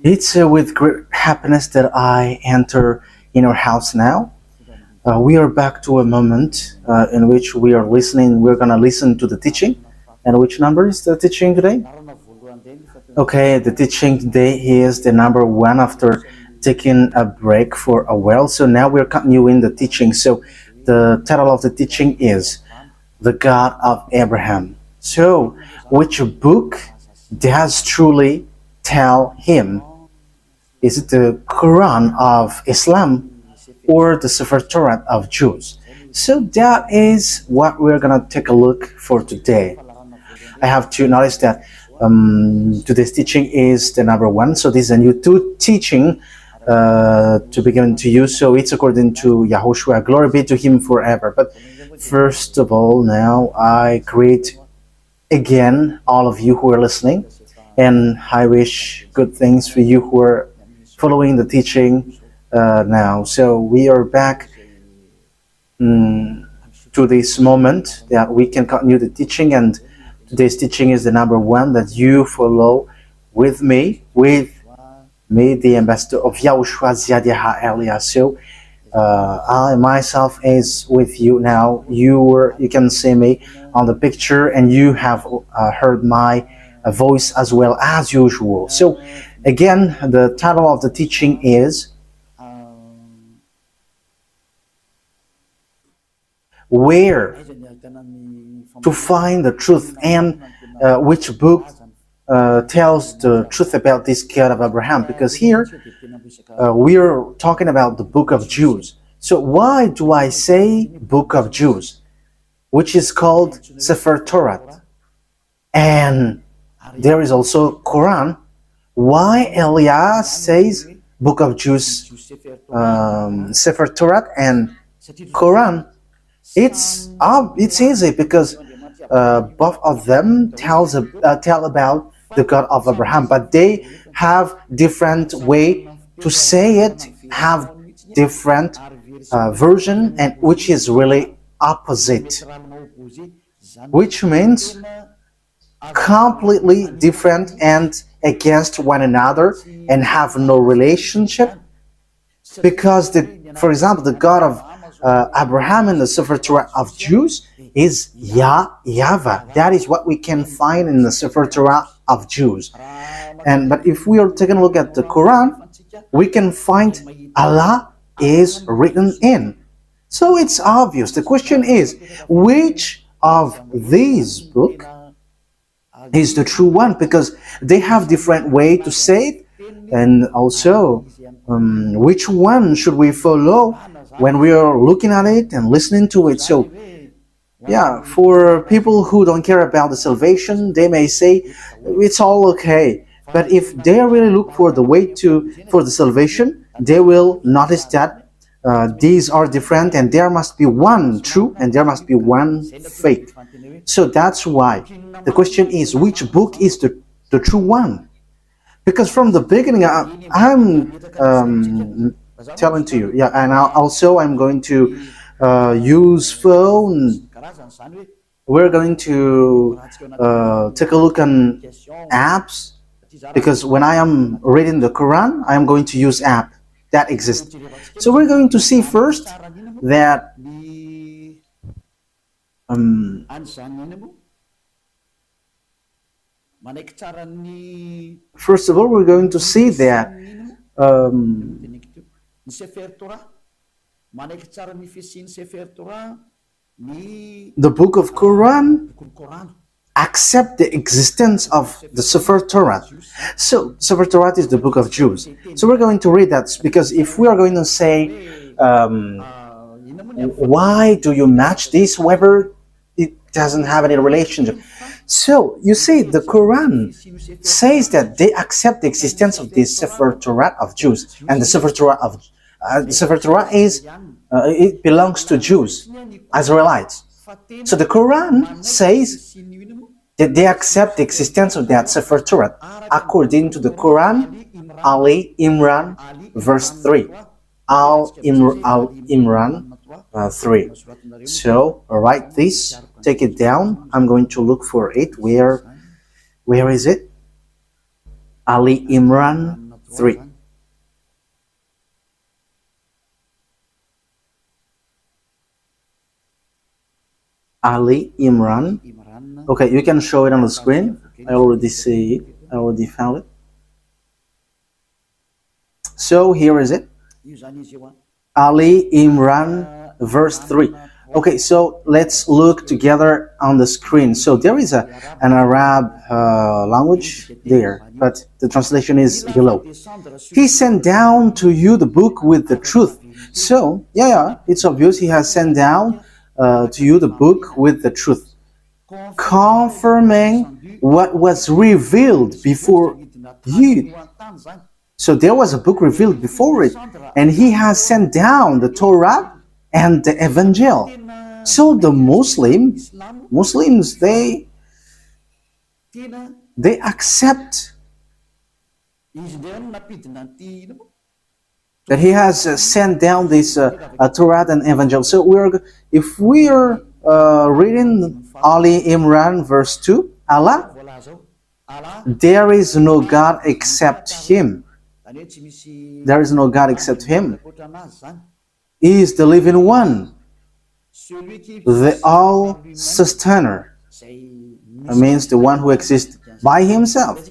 It's with great happiness that I enter in our house now. We are back to a moment in which we are listening. We're going to listen to the teaching. And which number is the teaching today? Okay, the teaching today is the number one after taking a break for a while. So now we're continuing the teaching. So the title of the teaching is The God of Abraham. So, which book does truly tell him? Is it the Quran of Islam or the Sefer Torah of Jews? So that is what we're gonna take a look for today. I have to notice that today's teaching is the number one. So this is a new teaching to be given to you. So it's according to YAHOSHUAH. Glory be to him forever. But first of all, now I greet again all of you who are listening, and I wish good things for you who are following the teaching now. So we are back to this moment that we can continue the teaching, and today's teaching is the number one that you follow with me, the ambassador of YAHOSHUAH Ziadiha Elia. So I myself is with you now. You can see me on the picture, and you have heard my voice as well as usual. So again, the title of the teaching is Where to Find the Truth, and which book tells the truth about this God of Abraham, because here we're talking about the book of Jews. So why do I say book of Jews, which is called Sefer Torah, and there is also Quran? Why Elias says book of Jews, Sefer Torah and Quran? It's easy because both of them tell about the God of Abraham, but they have different way to say it, have different version, and which is really opposite, which means completely different and against one another and have no relationship. Because for example, the God of Abraham in the Sefer Torah of Jews is YAHVAH. That is what we can find in the Sefer Torah of Jews. But if we are taking a look at the Quran, we can find Allah is written in. So it's obvious. The question is, which of these books is the true one? Because they have different way to say it, and also which one should we follow when we are looking at it and listening to it. So yeah, for people who don't care about the salvation, they may say it's all okay. But if they really look for the way for the salvation, they will notice that these are different, and there must be one true and there must be one fake. So that's why the question is, which book is the true one? Because from the beginning, I'm telling to you, yeah, and also I'm going to use phone. We're going to take a look on apps, because when I am reading the Quran, I am going to use app that exists. So we're going to see first that first of all, we're going to see that the book of Quran accept the existence of the Sefer Torah. So Sefer Torah is the book of Jews. So we're going to read that, because if we are going to say why do you match this, whether it doesn't have any relationship. So you see, the Quran says that they accept the existence of the Sefer Torah of Jews, and the Sefer Torah is it belongs to Jews, Israelites. So the Quran says that they accept the existence of that Sefer Torah according to the Quran, Ali Imran, verse 3. Al Imran 3. So write this, take it down. I'm going to look for it. Where is it? Ali Imran 3. Ali Imran. Okay, you can show it on the screen. I already see it. I already found it. So here is it. Ali Imran, verse 3. Okay, so let's look together on the screen. So there is an Arab language there, but the translation is below. He sent down to you the book with the truth. So, yeah, it's obvious he has sent down to you the book with the truth, confirming what was revealed before you. So there was a book revealed before it, and he has sent down the Torah and the Evangel. So the Muslims, they accept that he has sent down this Torah and Evangel. So if we are reading Ali Imran verse 2, Allah, there is no God except Him. There is no God except Him. He is the living one, the all-sustainer. It means the one who exists by Himself.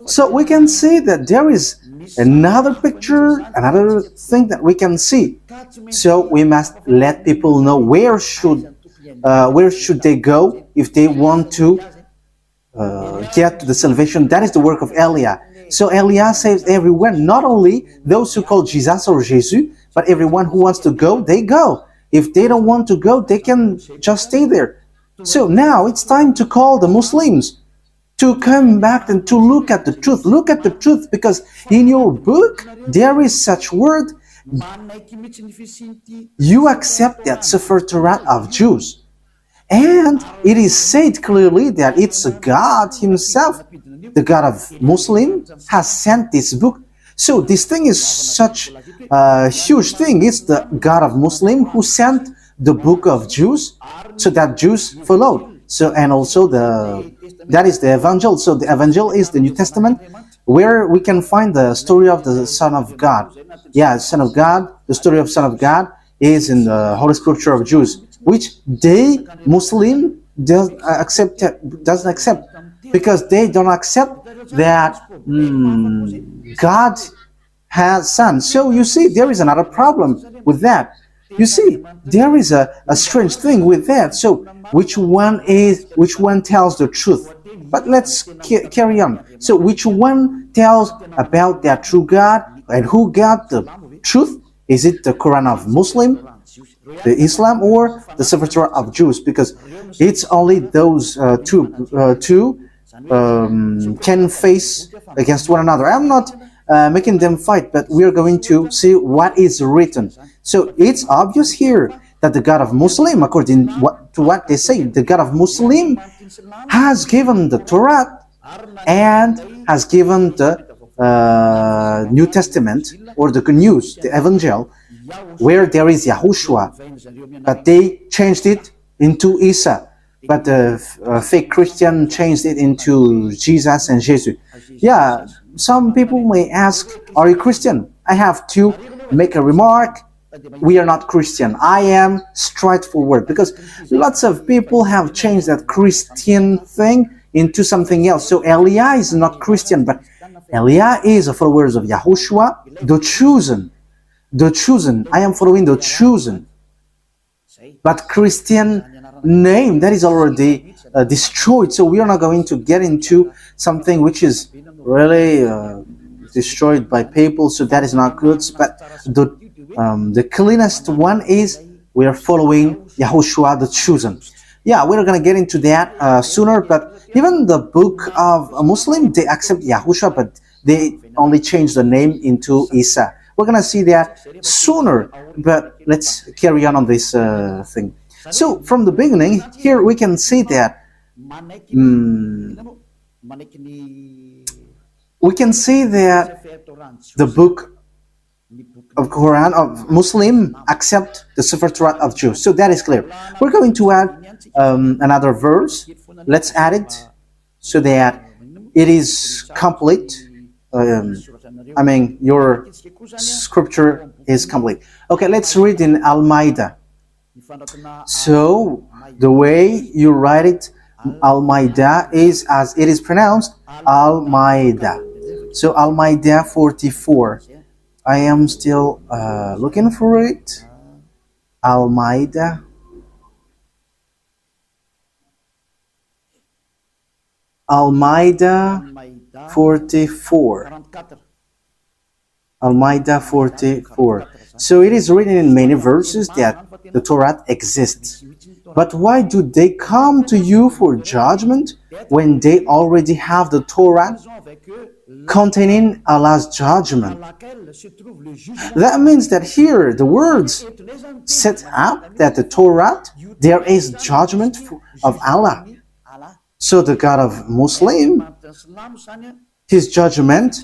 So we can see that there is another picture, another thing that we can see. So we must let people know where should they go if they want to get to the salvation. That is the work of Elia. So Elia saves everyone, not only those who call Jesus or Jesus, but everyone who wants to go, they go. If they don't want to go, they can just stay there. So now it's time to call the Muslims to come back and to look at the truth. Look at the truth, because in your book there is such word. You accept that Sefer Torah of Jews. And it is said clearly that it's God Himself, the God of Muslim, has sent this book. So this thing is such a huge thing. It's the God of Muslim who sent the book of Jews, so that Jews followed. So, and also that is the Evangel. So the Evangel is the New Testament, where we can find the story of the Son of God. Yeah, Son of God. The story of Son of God is in the Holy Scripture of Jews, which they Muslim doesn't accept, because they don't accept that God has Son. So you see, there is another problem with that. You see, there is a strange thing with that. So which one tells the truth? But let's carry on. So which one tells about that true God, and who got the truth? Is it the Quran of Muslim, the Islam, or the Sefer Torah of Jews? Because it's only those two can face against one another. I'm not making them fight, but we are going to see what is written. So it's obvious here that the God of Muslim, according to what they say, the God of Muslim has given the Torah and has given the New Testament, or the Good News, the Evangel, where there is YAHOSHUAH, but they changed it into Isa. But the fake Christian changed it into Jesus and Jesus. Yeah, some people may ask, are you Christian? I have to make a remark. We are not Christian. I am straightforward, because lots of people have changed that Christian thing into something else. So Elia is not Christian, but Elia is a follower of YAHOSHUAH, the chosen. The chosen. I am following the chosen. But Christian name, that is already destroyed. So we are not going to get into something which is really destroyed by people. So that is not good. But the cleanest one is we are following YAHOSHUAH, the chosen. Yeah, we're going to get into that sooner. But even the book of a Muslim, they accept YAHOSHUAH, but they only change the name into Isa. We're going to see that sooner, but let's carry on this thing. So from the beginning, here we can see that the book of Quran of Muslim accept the Sefer Torah of Jews. So that is clear. We're going to add another verse. Let's add it so that it is complete. I mean, your scripture is complete. Okay, let's read in Almeida. So, the way you write it, Almeida, is as it is pronounced, Almeida. So, Almeida 44. I am still looking for it. Almeida. Almeida 44. Almeida 44. So it is written in many verses that the Torah exists. But why do they come to you for judgment when they already have the Torah containing Allah's judgment? That means that here the words set up that the Torah, there is judgment of Allah. So the God of Muslim, his judgment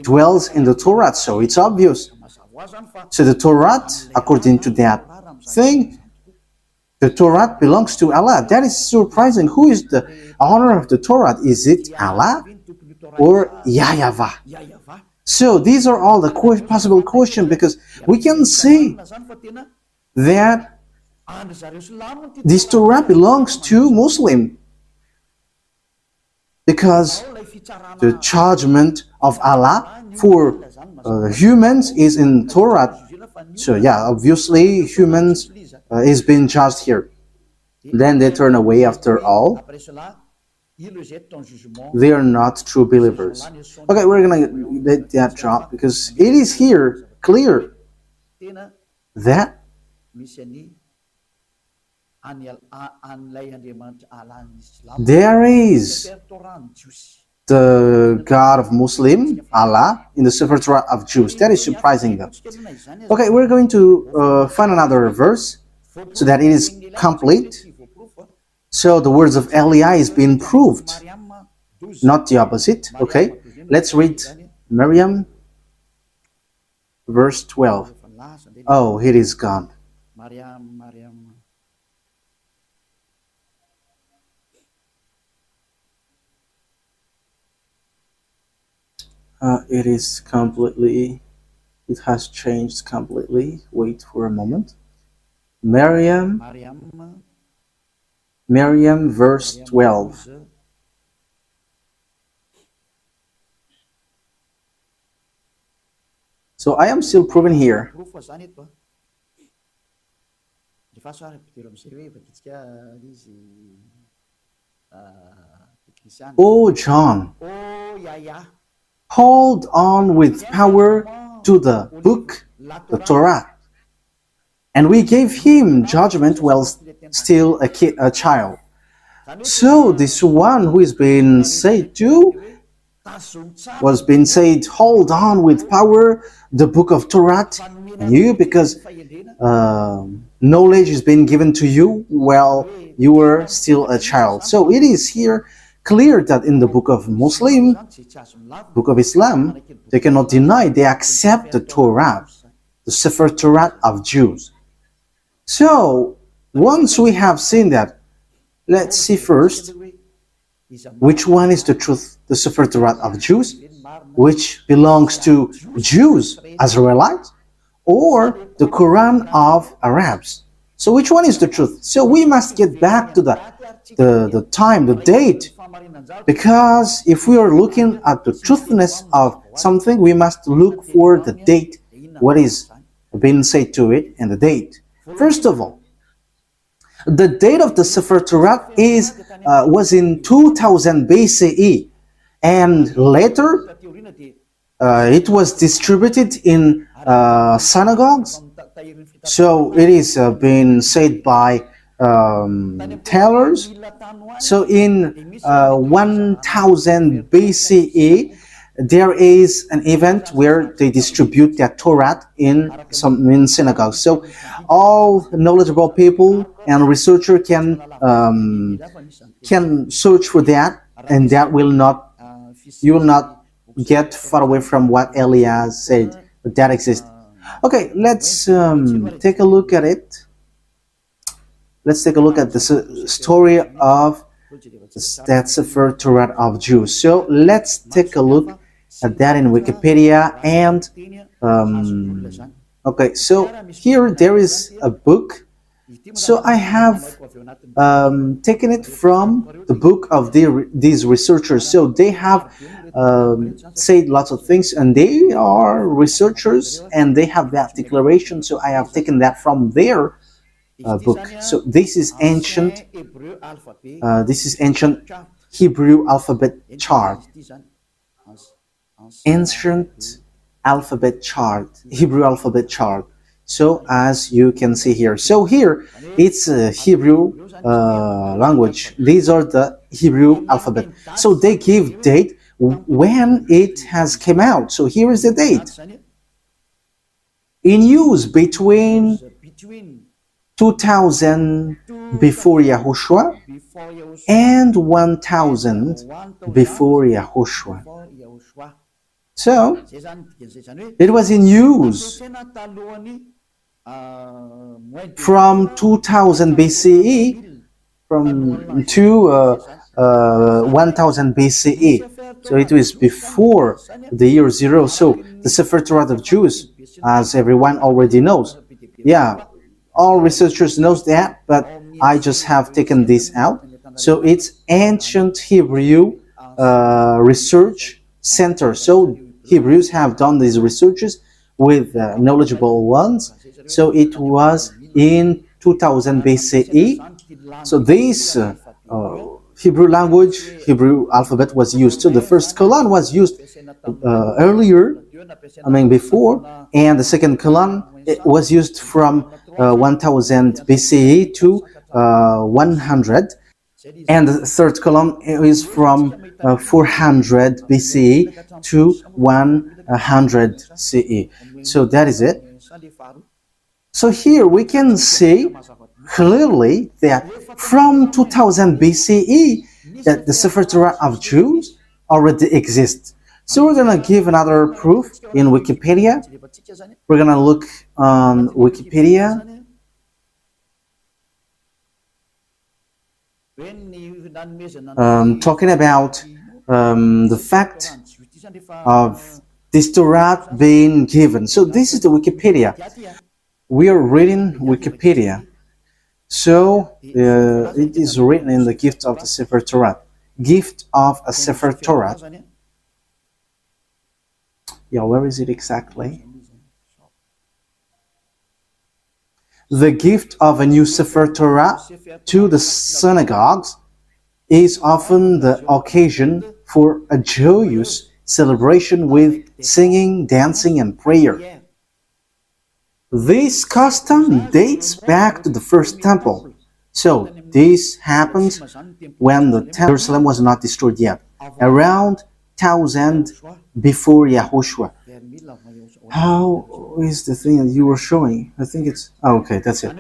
dwells in the Torah, so it's obvious. So the Torah, according to that thing, the Torah belongs to Allah. That is surprising. Who is the owner of the Torah? Is it Allah or YAHVAH? So these are all the possible questions, because we can see that this Torah belongs to Muslim, because the judgment of Allah for humans is in Torah. So yeah, obviously humans is being judged here. Then they turn away after all. They are not true believers. Okay, we're gonna let that drop, because it is here clear that there is the God of Muslim, Allah, in the Sefer Torah of Jews. That is surprising though. Okay, we're going to find another verse so that it is complete. So the words of Eliah is being proved, not the opposite. Okay, let's read Miriam, verse 12. Oh, it is gone. It is completely, it has changed completely. Wait for a moment. Miriam, verse 12. So I am still proving here. Oh, John, hold on with power to the book, the Torah. And we gave him judgment while still a child. So this one who is being said to was being said, hold on with power the book of Torah, and you, because knowledge is being given to you while you were still a child. So it is here clear that in the book of Muslim, book of Islam, they cannot deny, they accept the Torah, the Sefer Torah of Jews. So once we have seen that, let's see first which one is the truth, the Sefer Torah of Jews, which belongs to Jews, Israelites, or the Quran of Arabs. So which one is the truth? So we must get back to the time, the date, because if we are looking at the truthness of something, we must look for the date, what is being said to it, and the date. First of all, the date of the Sefer Torah was in 2000 BCE, and later it was distributed in synagogues. So it is being said by tailors. So in 1000 BCE, there is an event where they distribute their Torah in synagogues. So all knowledgeable people and researcher can search for that, and that will not, you will not get far away from what Eliah said, but that exists. Okay, let's take a look at it. Let's take a look at the story of that Sefer Torah of Jews. So let's take a look that in Wikipedia. And okay, so here there is a book. So I have taken it from the book of these researchers. So they have said lots of things, and they are researchers, and they have that declaration. So I have taken that from their book. So this is ancient. This is ancient Hebrew alphabet chart. Ancient alphabet chart, Hebrew alphabet chart. So as you can see here, so here it's a Hebrew language. These are the Hebrew alphabet. So they give date when it has came out. So here is the date. In use between 2000 before Yahushua and 1000 before Yahushua. So it was in use from 2000 BCE to 1000 BCE. So it was before the year 0. So the Sefer Torah of Jews, as everyone already knows. Yeah, all researchers knows that, but I just have taken this out. So it's ancient Hebrew research center. So Hebrews have done these researches with knowledgeable ones. So it was in 2000 BCE. So this Hebrew language, Hebrew alphabet was used. So the first colon was used earlier, before, and the second colon was used from 1000 BCE to 100. And the third column is from 400 BCE to 100 CE. So that is it. So here we can see clearly that from 2000 BCE that the Sefer Torah of Jews already exists. So we're going to give another proof in Wikipedia. We're going to look on Wikipedia. Talking about the fact of this Torah being given. So this is the Wikipedia. We are reading Wikipedia. So it is written in the gift of the Sefer Torah. Gift of a Sefer Torah. Yeah, where is it exactly? The gift of a new Sefer Torah to the synagogues is often the occasion for a joyous celebration with singing, dancing, and prayer. This custom dates back to the first temple. So this happened when the Jerusalem was not destroyed yet, around 1000 before Yahushua. How is the thing that you were showing? I think it's... Oh, okay, that's it.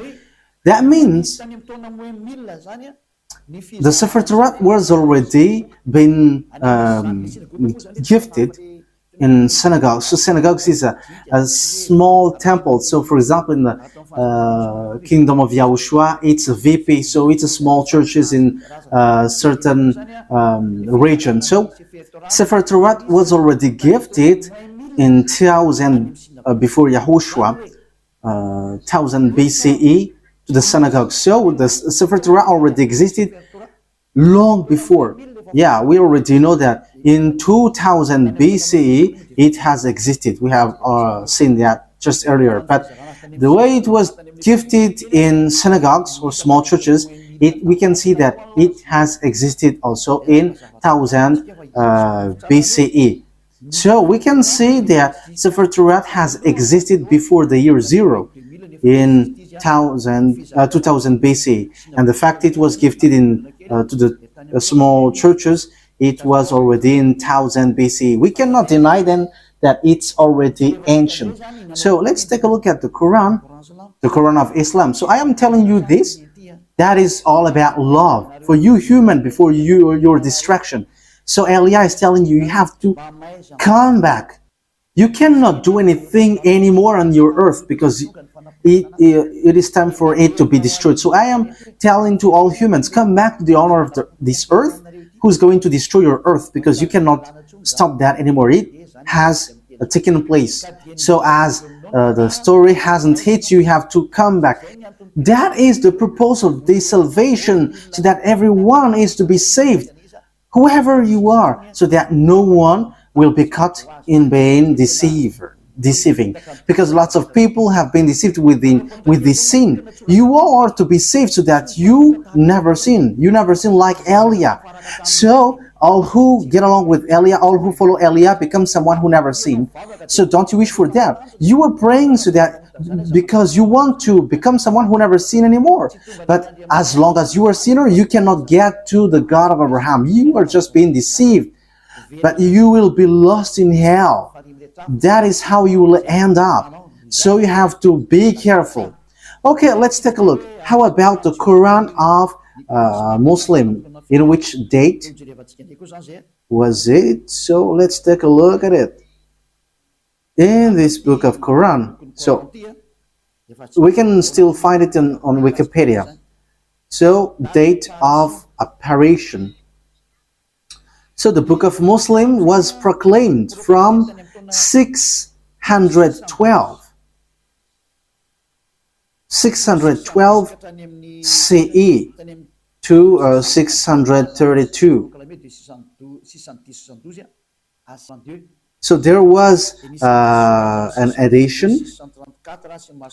That means the Sefer Torah was already been gifted in synagogues. So synagogues is a small temple. So for example, in the kingdom of YAHOSHUAH, it's a VP. So it's a small churches in certain region. So Sefer Torah was already gifted in 1000 before Yahushua, 1000 BCE to the synagogue. So the Sefer Torah already existed long before. Yeah, we already know that in 2000 BCE it has existed. We have seen that just earlier. But the way it was gifted in synagogues or small churches, we can see that it has existed also in 1000 BCE. So we can see that Sefer Torah has existed before the year 0 in 2000 BC, and the fact it was gifted in to the small churches, it was already in 1000 BC. We cannot deny then that it's already ancient. So let's take a look at the Quran of Islam. So I am telling you this, that is all about love for you human before your distraction. So Elia is telling you, you have to come back. You cannot do anything anymore on your earth because it is time for it to be destroyed. So I am telling to all humans, come back to the owner of this earth, who's going to destroy your earth, because you cannot stop that anymore. has taken place. So as the story hasn't hit you, you have to come back. That is the purpose of this salvation, so that everyone is to be saved, whoever you are, so that no one will be caught in being deceiving, because lots of people have been deceived with this sin. You are to be saved so that you never sin. You never sin like Eliah. So all who get along with Eliah, all who follow Eliah, become someone who never sinned. So don't you wish for that? You are praying so that because you want to become someone who never sinned anymore. But as long as you are a sinner, you cannot get to the God of Abraham. You are just being deceived, but you will be lost in hell. That is how you will end up. So you have to be careful. Okay, let's take a look. How about the Quran of Muslim? In which date was it? So let's take a look at it. In this book of Quran. So we can still find it on Wikipedia. So date of apparition. So the book of Muslim was proclaimed from 612 CE to 632. So there was an edition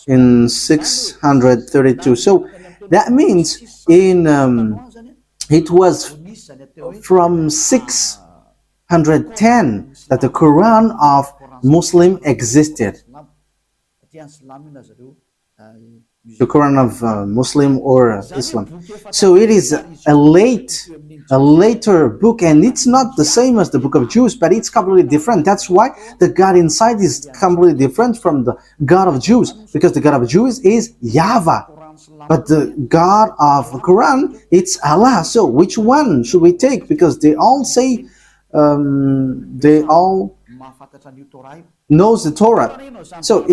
in 632. So that means it was from 610 that the Quran of Muslim existed. The Quran of Muslim or Islam. So it is a later book, and it's not the same as the book of Jews, but it's completely different. That's why the God inside is completely different from the God of Jews, because the God of Jews is YAHVAH, but the God of the Quran, it's Allah. So which one should we take? Because they all say, they all knows the Torah. So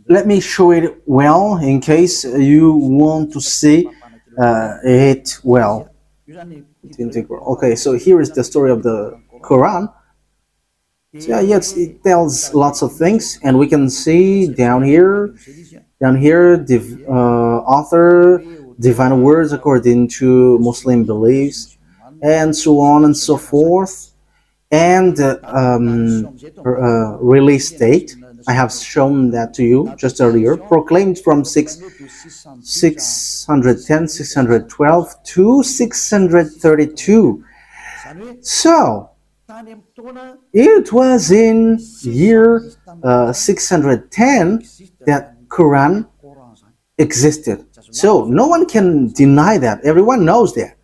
let me show it well in case you want to see it well. Okay, so here is the story of the Quran. So yeah, yes, it tells lots of things, and we can see down here, the author, divine words according to Muslim beliefs, and so on and so forth. And release date, I have shown that to you just earlier, proclaimed from 610, 612 to 632. So it was in year 610 that Quran existed. So no one can deny that. Everyone knows that.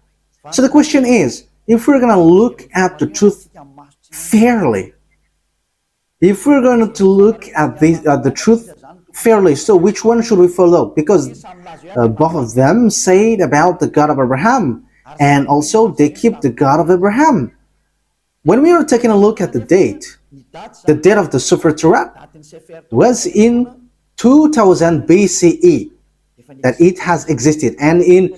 So the question is, if we're going to look at the truth fairly, if we're going to look at the truth fairly, so which one should we follow? Because both of them say about the God of Abraham, and also they keep the God of Abraham. When we are taking a look at the date of the torat was in 2000 BCE that it has existed, and in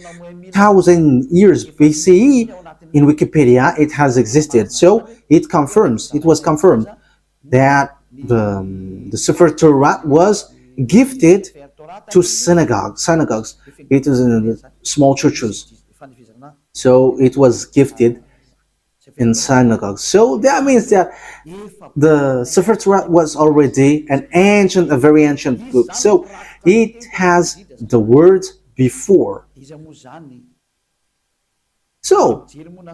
1000 years BCE in Wikipedia it has existed. So it was confirmed that the Sefer Torah was gifted to synagogues. It is in small churches. So it was gifted in synagogues. So that means that the Sefer Torah was already a very ancient book. So it has the words before. So,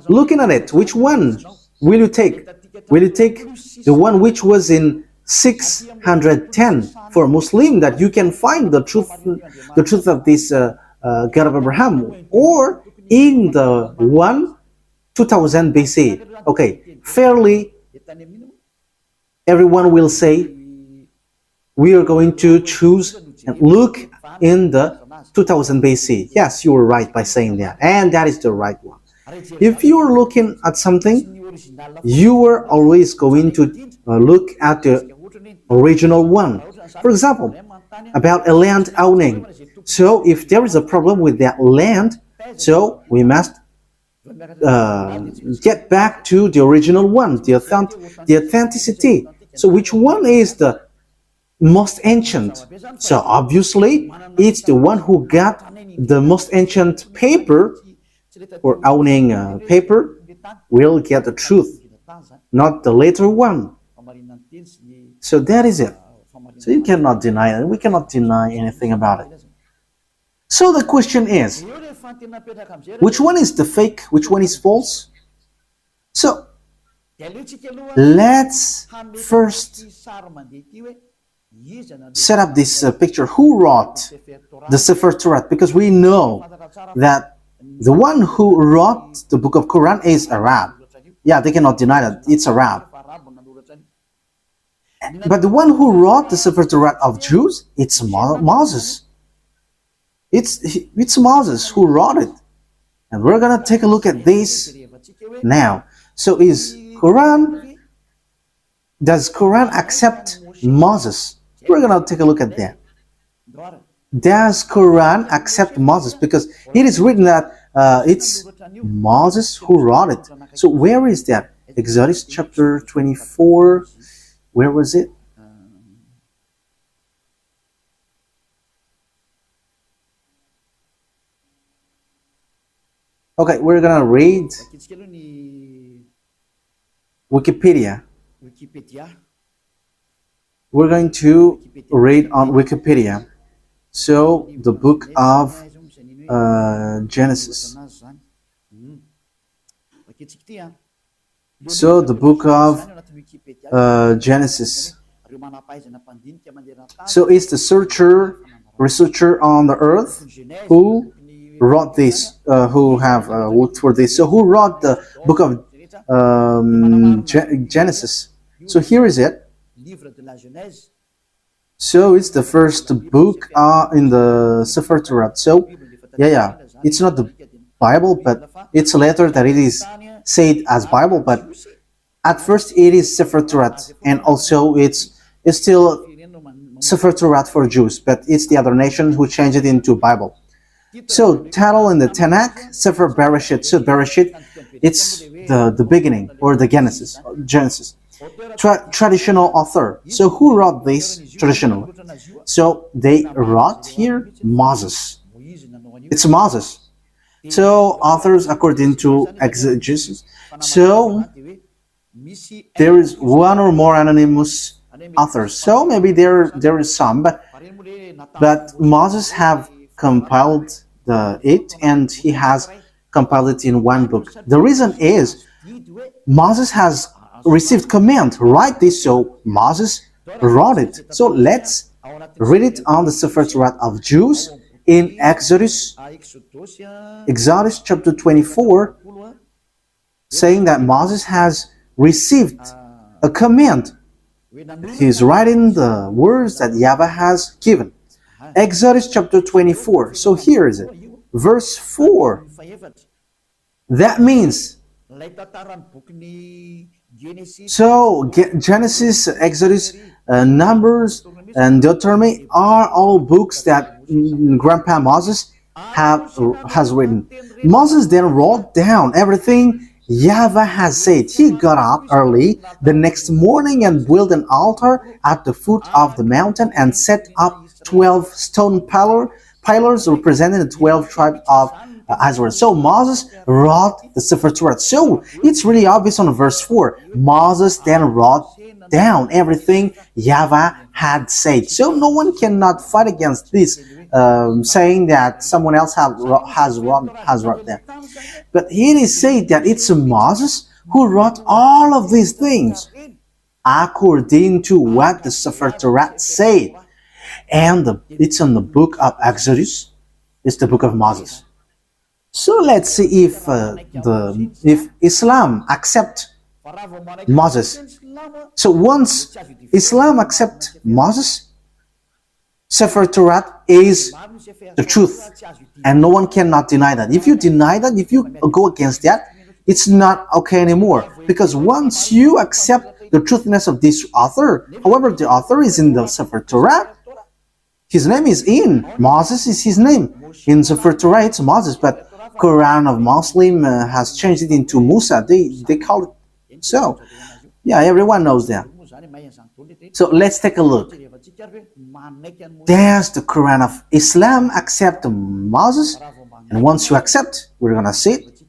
looking at it, which one will you take? Will you take the one which was in 610 for Muslim, that you can find the truth of this God of Abraham, or in the one 2000 BC? Okay, fairly, everyone will say we are going to choose and look in the 2000 BC. Yes, you were right by saying that, and that is the right one. If you are looking at something, you are always going to look at the original one. For example, about a land owning. So if there is a problem with that land, so we must get back to the original one, the authenticity. So which one is the most ancient? So obviously it's the one who got the most ancient paper or owning paper will get the truth, not the later one. So that is it. So you cannot deny it. We cannot deny anything about it. So the question is, which one is the fake? Which one is false? So let's first set up this picture. Who wrote the Sefer Torah? Because we know that the one who wrote the book of Quran is Arab. Yeah, they cannot deny that. It's Arab. But the one who wrote the Sefer Torah of Jews, it's Moses. It's Moses who wrote it. And we're going to take a look at this now. So does Quran accept Moses? We're going to take a look at that. Does Quran accept Moses? Because it is written that it's Moses who wrote it. So where is that? Exodus chapter 24. Where was it? Okay, we're gonna read Wikipedia. We're going to read on Wikipedia. So the book of Genesis. So the book of Genesis. So it's the researcher on the earth who wrote this, who have worked for this. So who wrote the book of Genesis? So here is it. So it's the first book in the Sefer Torah. So yeah, it's not the Bible, but it's later that it is said as Bible. But at first it is Sefer Torah, and also it's still Sefer Torah for Jews, but it's the other nation who changed it into Bible. So title in the Tanakh, Sefer Bereshit. So Bereshit, it's the beginning or the Genesis. Traditional author. So who wrote this traditionally? So they wrote here Moses. It's Moses. So authors according to exegesis. So there is one or more anonymous authors. So maybe there is some, but Moses have compiled it, and he has compiled it in one book. The reason is Moses has received command, write this, so Moses wrote it. So let's read it on the Sefer Torah of Jews in Exodus chapter 24, saying that Moses has received a command. He's writing the words that YAHVAH has given. Exodus chapter 24. So here is it. Verse 4. That means, so Genesis, Exodus, Numbers, and Deuteronomy are all books that Grandpa Moses has written. Moses then wrote down everything YAHVAH has said. He got up early the next morning and built an altar at the foot of the mountain and set up 12 stone pillars representing the 12 tribes of Israel. So Moses wrote the Sefer Torah. So it's really obvious on verse 4. Moses then wrote down everything YAHVAH had said. So no one cannot fight against this, saying that someone else has wrote that. But it is said that it's Moses who wrote all of these things according to what the Sefer Torah said. And it's in the book of Exodus. It's the book of Moses. So let's see if Islam accept Moses. So once Islam accept Moses, Sefer Torah is the truth, and no one cannot deny that. If you deny that, if you go against that, it's not okay anymore. Because once you accept the truthiness of this author, however, the author is in the Sefer Torah, his name is in. Moses is his name. In Sefer Torah, it's Moses, but Quran of Muslim has changed it into Musa. They call it so. Yeah, everyone knows that. So let's take a look. Does the Quran of Islam accept Moses? And once you accept, we're gonna see it.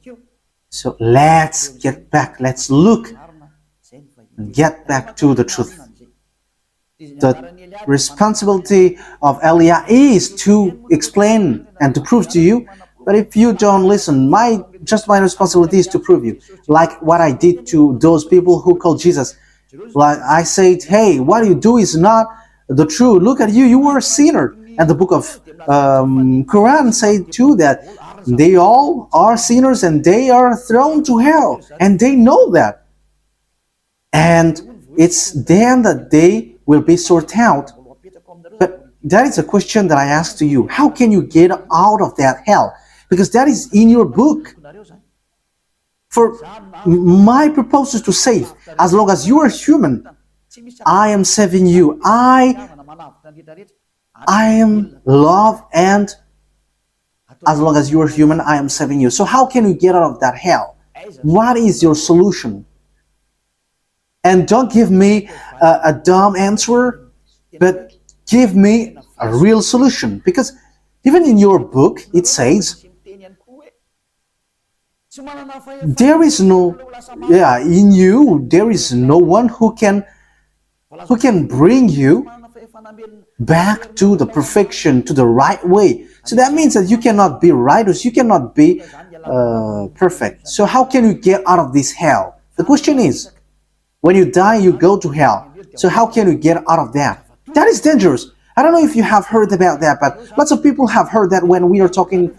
So let's get back. Let's look and get back to the truth. The responsibility of Elia is to explain and to prove to you. But if you don't listen, my responsibility is to prove you. Like what I did to those people who called Jesus. Like I said, hey, what you do is not the truth. Look at you, you were a sinner. And the book of Quran said too that they all are sinners and they are thrown to hell. And they know that. And it's then that they will be sorted out. But that is a question that I ask to you. How can you get out of that hell? Because that is in your book. For my purpose is to save. As long as you are human, I am saving you. I am love, and as long as you are human, I am saving you. So how can you get out of that hell? What is your solution? And don't give me a dumb answer, but give me a real solution. Because even in your book, it says, there is no, in you, there is no one who can bring you back to the perfection, to the right way. So that means that you cannot be righteous, you cannot be perfect. So how can you get out of this hell? The question is, when you die, you go to hell. So how can you get out of that? That is dangerous. I don't know if you have heard about that, but lots of people have heard that when we are talking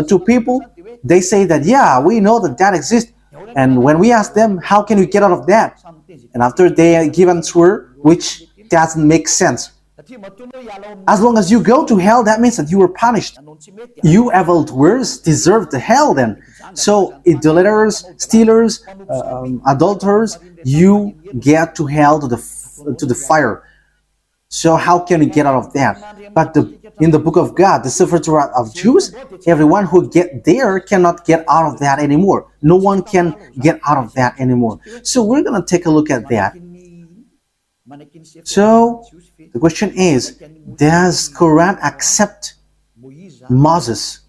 to people, they say that, yeah, we know that that exists. And when we ask them, how can you get out of that? And after they give an answer, which doesn't make sense. As long as you go to hell, that means that you were punished. You evildoers deserve the hell then. So idolaters, stealers, adulterers, you get to hell, to the fire. So how can you get out of that? But in the book of God, the Sefer Torah of Jews, everyone who get there cannot get out of that anymore. No one can get out of that anymore. So we're going to take a look at that. So the question is, does Quran accept Moses?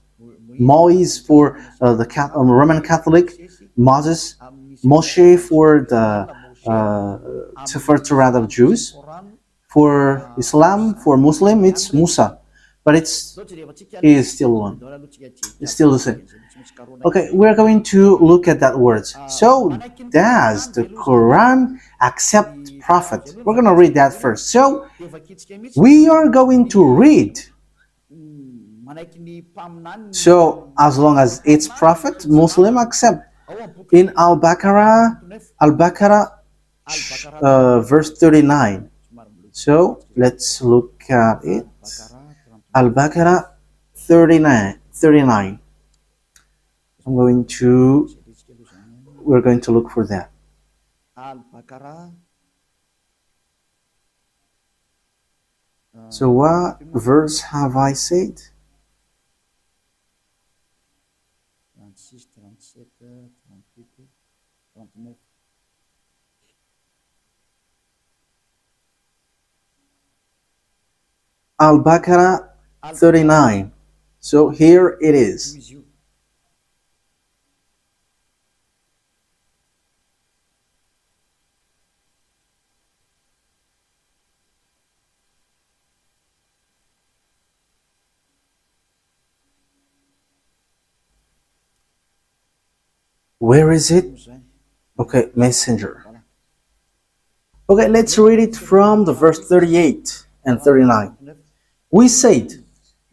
Moise for the Roman Catholic, Moses, Moshe for the Sefer Torah of Jews. For Islam, for Muslim, it's Musa, but he is still one. It's still the same. Okay, we're going to look at that words. So, does the Quran accept prophet? We're going to read that first. So, we are going to read. So, as long as it's prophet, Muslim accept. In Al-Baqarah, verse 39. So let's look at it. Al-Baqarah 39. We're going to look for that. So what verse have I said? Al-Baqarah 39. So here it is. Where is it? Okay, Messenger. Okay, let's read it from the verse 38 and 39. We said,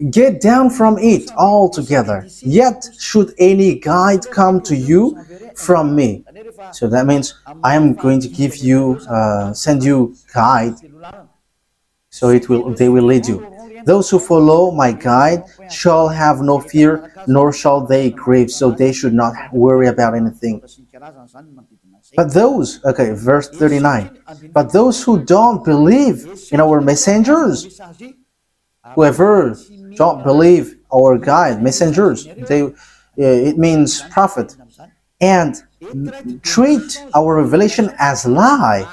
get down from it altogether, yet should any guide come to you from me. So that means I am going to give you, send you guide, so they will lead you. Those who follow my guide shall have no fear, nor shall they grieve, so they should not worry about anything. But those, okay, verse 39, but those who don't believe in our messengers, whoever don't believe our guide, messengers, it means prophet, and treat our revelation as lie,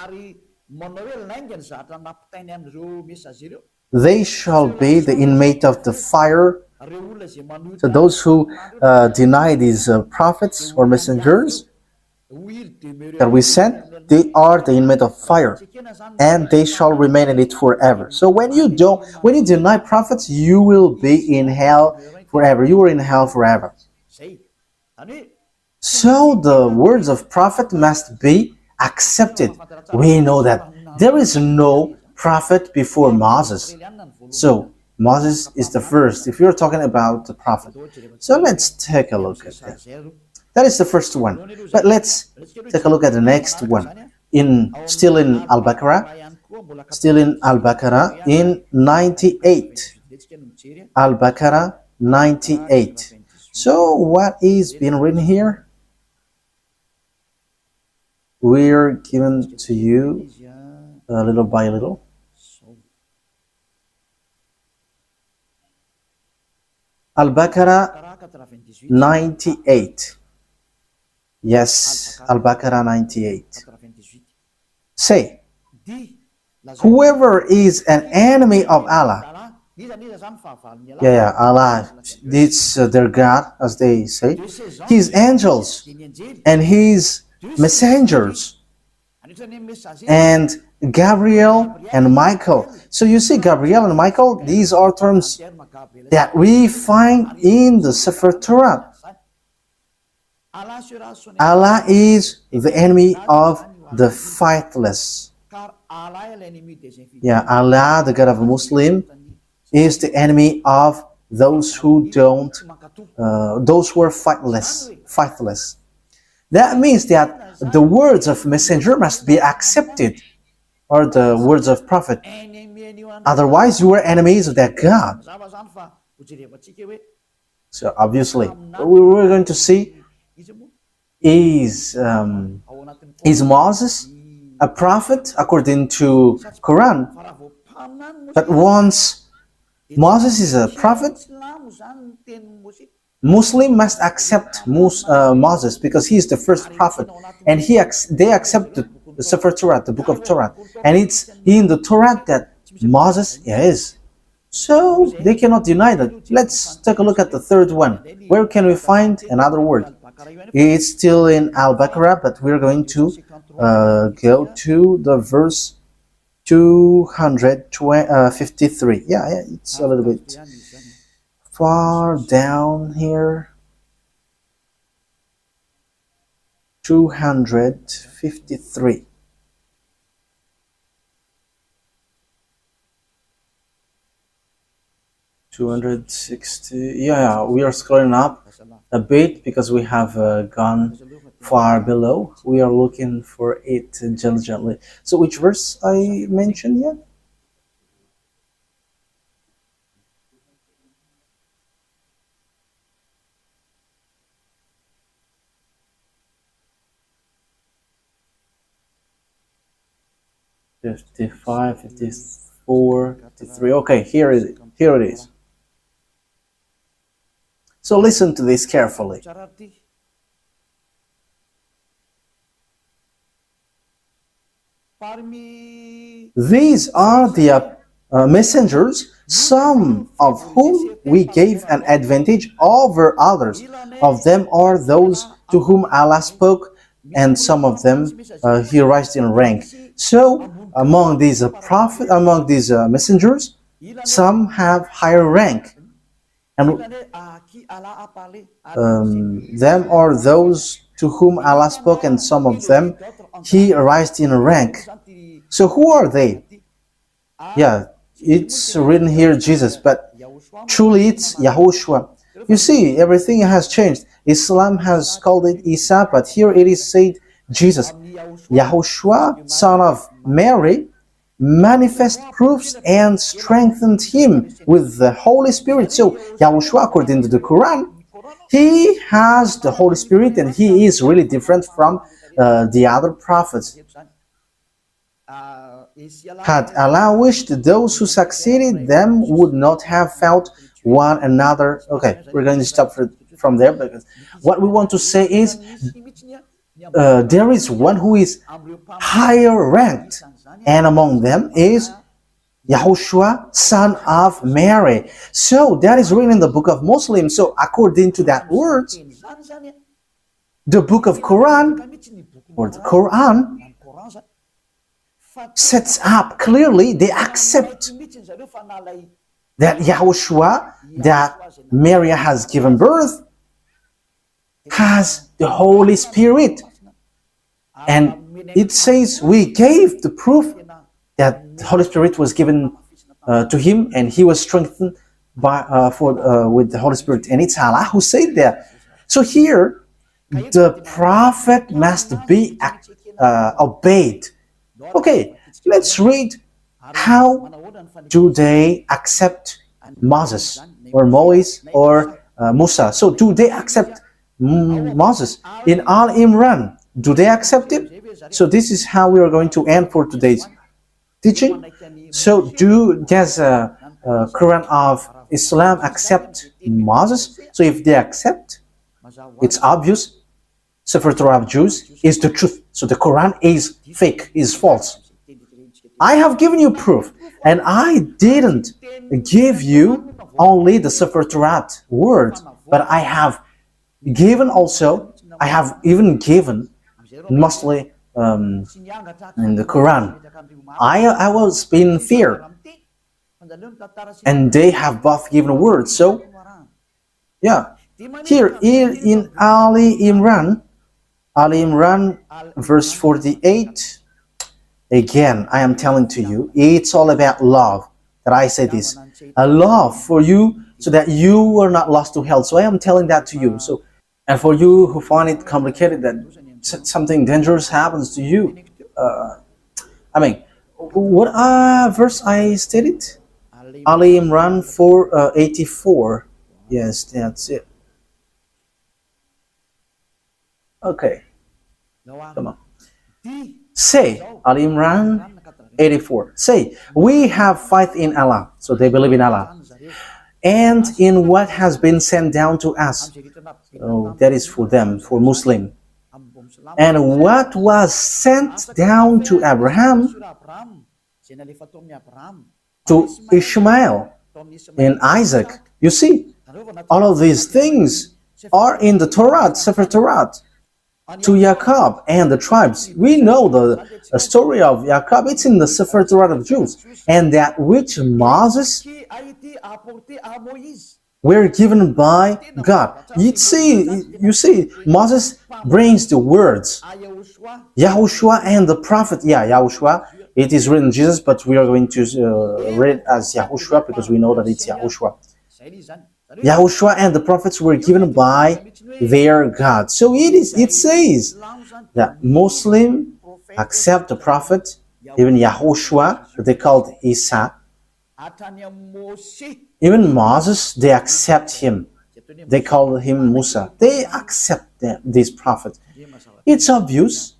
they shall be the inmate of the fire. So those who deny these prophets or messengers that we sent, they are the inmate of fire, and they shall remain in it forever. So when you deny prophets, you will be in hell forever. You are in hell forever. So the words of prophet must be accepted. We know that there is no prophet before Moses. So Moses is the first, if you're talking about the prophet. So let's take a look at that. That is the first one. But let's take a look at the next one. Still in Al-Baqarah. Still in Al-Baqarah in 98. Al-Baqarah 98. So what is being written here? We're given to you little by little. Al-Baqarah 98. Yes, Al-Baqarah 98. Say, whoever is an enemy of Allah, Allah, it's their God, as they say, his angels and his messengers, and Gabriel and Michael. So you see, Gabriel and Michael, these are terms that we find in the Sefer Torah. Allah is the enemy of the faithless. Yeah, Allah, the God of a Muslim, is the enemy of those who those who are faithless. That means that the words of messenger must be accepted, or the words of prophet. Otherwise, you are enemies of that God. So obviously, what we're going to see is Moses a prophet according to Quran? But once Moses is a prophet, Muslim must accept Moses because he is the first prophet, and they accept the Sefer Torah, the book of Torah, and it's in the Torah that Moses is. So they cannot deny that. Let's take a look at the third one. Where can we find another word? It's still in Al-Baqarah, but we're going to go to the verse 253. Yeah, it's a little bit far down here. 253. Yeah, we are scrolling up a bit because we have gone far below. We are looking for it gently. So which verse I mentioned here? "55, 54, 53. Okay, here it is. So listen to this carefully. These are the messengers, some of whom we gave an advantage over others. Of them are those to whom Allah spoke, and some of them He raised in rank. So among these messengers, some have higher rank, and them are those to whom Allah spoke, and some of them He raised in rank. So who are they? Yeah, it's written here Jesus, but truly it's YAHOSHUAH. You see, everything has changed. Islam has called it Isa, but here it is said Jesus. YAHOSHUAH, son of Mary, manifest proofs and strengthened him with the Holy Spirit. So YAHOSHUAH, according to the Quran, he has the Holy Spirit, and he is really different from the other prophets. Had Allah wished, those who succeeded them would not have fought one another. Okay, we're going to stop from there, because what we want to say is there is one who is higher ranked, and among them is YAHOSHUAH, son of Mary. So that is written in the book of Muslims. So according to that word, the book of Quran, or the Quran, sets up clearly, they accept that YAHOSHUAH, that Mary has given birth, has the Holy Spirit. And it says we gave the proof that the Holy Spirit was given to him, and he was strengthened by with the Holy Spirit. And it's Allah who said that. So here, the prophet must be obeyed. Okay, let's read how do they accept Moses or Moise or Musa. So do they accept Moses in Al Imran? Do they accept it? So this is how we are going to end for today's teaching. So does Quran of Islam accept Moses? So if they accept, it's obvious Sefer Torah of Jews is the truth. So the Quran is fake, is false. I have given you proof, and I didn't give you only the Sefer Torah word, but I have given also, I have even given mostly in the Quran. I was in fear, and they have both given words. So yeah, here in Ali Imran verse 48, again I am telling to you, it's all about love. That I say this, a love for you, so that you are not lost to hell. So I am telling that to you. So, and for you who find it complicated, that something dangerous happens to you, I mean, what verse I stated? Ali Imran 4:84. Yes, that's it. Okay, come on. Say, Ali Imran 84. Say, we have faith in Allah. So they believe in Allah, and in what has been sent down to us. So that is for them, for Muslim. And what was sent down to Abraham, to Ishmael, and Isaac. You see, all of these things are in the Torah, Sefer Torah. To Jacob and the tribes. We know the story of Jacob. It's in the Sefer Torah of Jews. And that which Moses were given by God. You see, Moses brings the words. YAHOSHUAH and the prophet. Yeah, YAHOSHUAH. It is written Jesus, but we are going to read it as YAHOSHUAH because we know that it's YAHOSHUAH. YAHOSHUAH and the prophets were given by their God. So it says that Muslim accept the prophet, even YAHOSHUAH, they called Isa. Even Moses, they accept him. They call him Musa. They accept this prophet. It's obvious.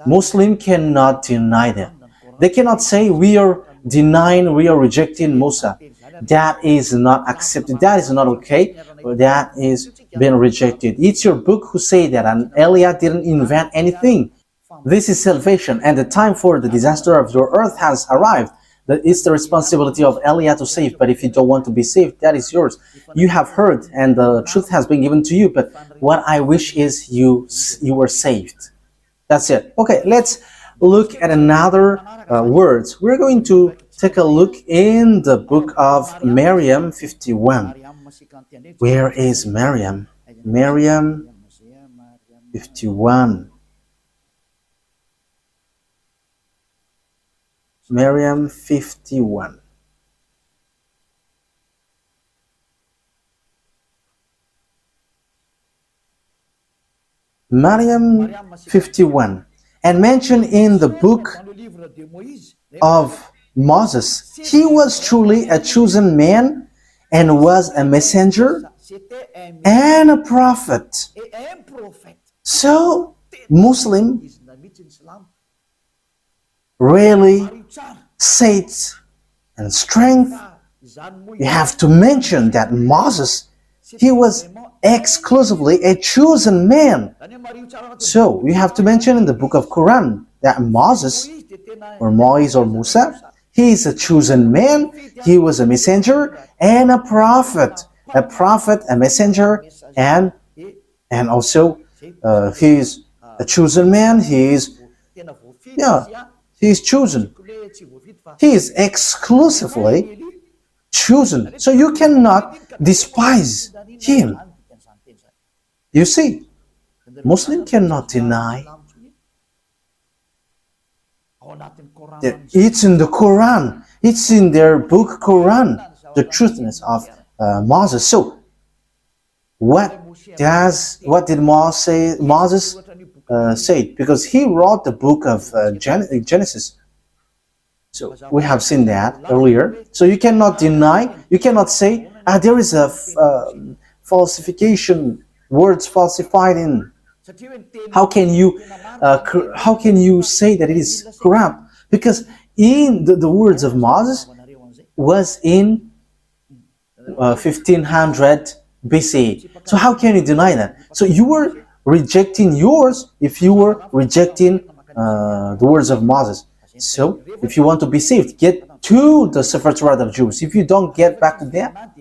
Muslim cannot deny them. They cannot say we are denying, we are rejecting Musa. That is not accepted. That is not okay. That is being rejected. It's your book who say that, and Eliah didn't invent anything. This is salvation, and the time for the disaster of your earth has arrived. It's the responsibility of Eliah to save, but if you don't want to be saved, that is yours. You have heard, and the truth has been given to you, but what I wish is you were saved. That's it. Okay, let's look at another words. We're going to take a look in the book of Miriam 51. Where is Miriam? Miriam 51. Miriam 51. Miriam 51. And mentioned in the book of Moses, he was truly a chosen man and was a messenger and a prophet. So, Muslim really faith and strength you have to mention that Moses, he was exclusively a chosen man. So you have to mention in the book of Quran that Moses, or Moise or Musa, he is a chosen man, he was a messenger and a prophet, a messenger, and also he is a chosen man, he is chosen. He is exclusively chosen. So you cannot despise him. You see, Muslim cannot deny that it's in the Quran, it's in their book Quran, the truthness of Moses. So what did Moses say? Because he wrote the book of Genesis. So we have seen that earlier. So you cannot deny, you cannot say, there is a falsification, words falsified in. How can you say that it is corrupt? Because in the words of Moses was in 1500 BC. So how can you deny that? So you were rejecting yours if you were rejecting the words of Moses. So if you want to be saved, get to the torat of Jews. If you don't get back to that,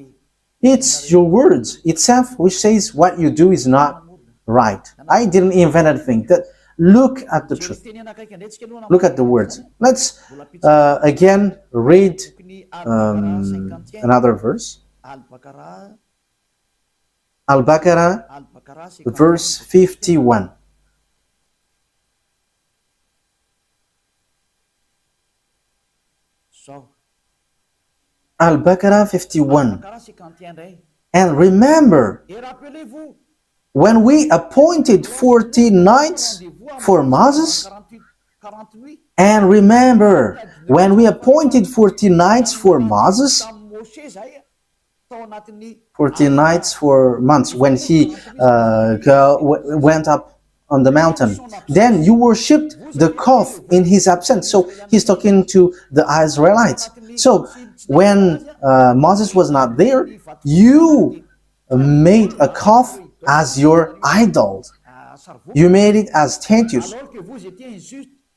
it's your words itself which says what you do is not right. I didn't invent anything. Look at the truth. Look at the words. Let's again read another verse. Al-Baqarah, verse 51. Al-Baqarah 51. And remember, when we appointed 40 nights for Moses, and remember, when we appointed 40 nights for Moses, 40 nights for months, when he went up on the mountain, then you worshipped the calf in his absence. So he's talking to the Israelites. So when Moses was not there, you made a calf as your idol. You made it as statues,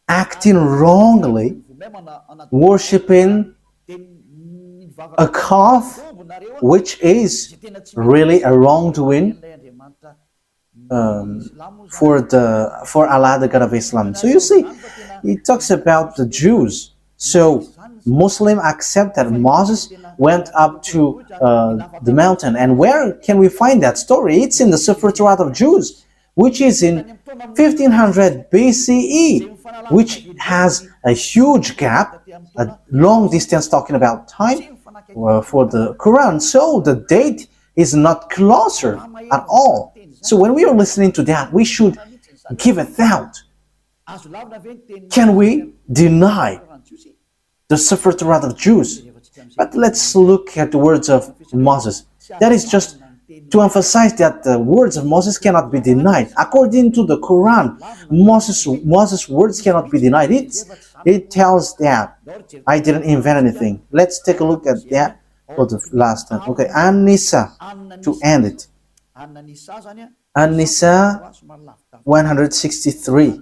acting wrongly, worshipping a calf, which is really a wrongdoing for Allah, the God of Islam. So you see, it talks about the Jews. So Muslims accept that Moses went up to the mountain. And where can we find that story? It's in the torat of Jews, which is in 1500 BCE, which has a huge gap, a long distance talking about time for the Quran. So the date is not closer at all. So when we are listening to that, we should give a thought. Can we deny the torat of Jews? But let's look at the words of Moses. That is just to emphasize that the words of Moses cannot be denied. According to the Quran, Moses' words cannot be denied. It tells that I didn't invent anything. Let's take a look at that for the last time. Okay, An-Nisa, to end it. An-Nisa 163.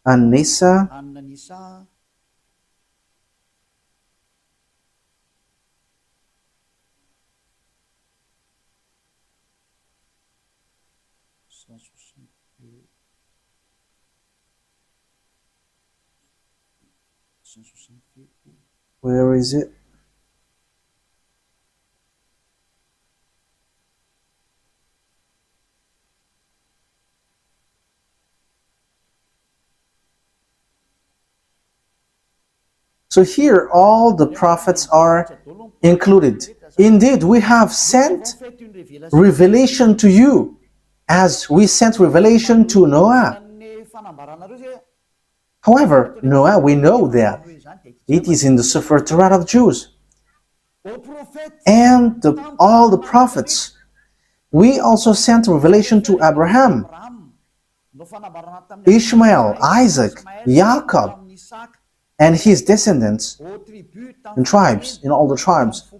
An-Nisa 163. Where is it? So here all the prophets are included. Indeed, we have sent revelation to you as we sent revelation to Noah. However, Noah, we know that it is in the torat of Jews. And all the prophets. We also sent revelation to Abraham, Ishmael, Isaac, Jacob, and his descendants and tribes, in all the tribes,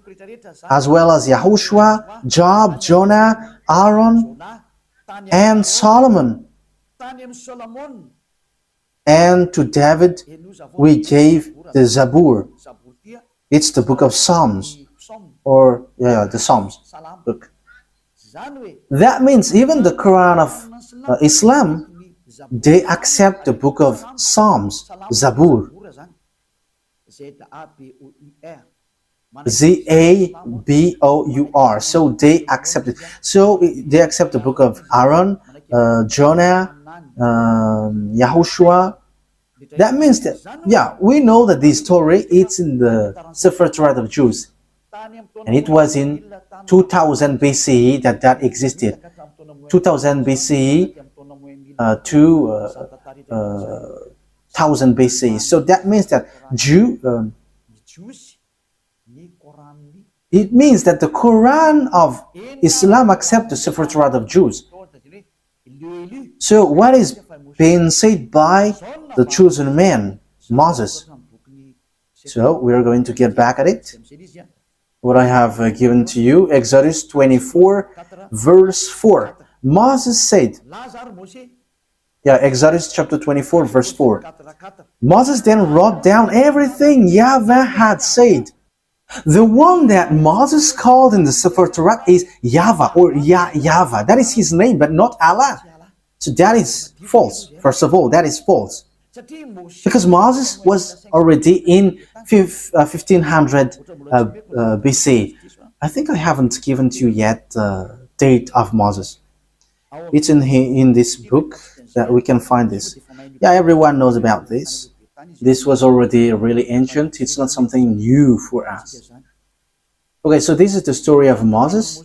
as well as YAHOSHUAH, Job, Jonah, Aaron, and Solomon. And to David we gave the Zabur. It's the book of Psalms, or the Psalms book. That means even the Quran of Islam, they accept the book of Psalms, Zabur. Zabour. So they accept it. So they accept the book of Aaron, Jonah, YAHOSHUAH. That means that, we know that this story, it's in the Sefer Torah of Jews. And it was in 2000 BCE that existed. 2000 BCE to 1000 BCE. So that means that it means that the Quran of Islam accepts the Sefer Torah of Jews. So what is being said by the chosen man, Moses? So we are going to get back at it. What I have given to you, Exodus 24, verse 4. Moses said, Exodus chapter 24, verse 4. Moses then wrote down everything YAHVAH had said. The one that Moses called in the Sefer Torah is YAHVAH, or YAHVAH. That is his name, but not Allah. So that is false. First of all, that is false. Because Moses was already in 1500 BC. I think I haven't given to you yet the date of Moses. It's in this book that we can find this. Everyone knows about this. This was already really ancient. It's not something new for us. Okay, so this is the story of Moses.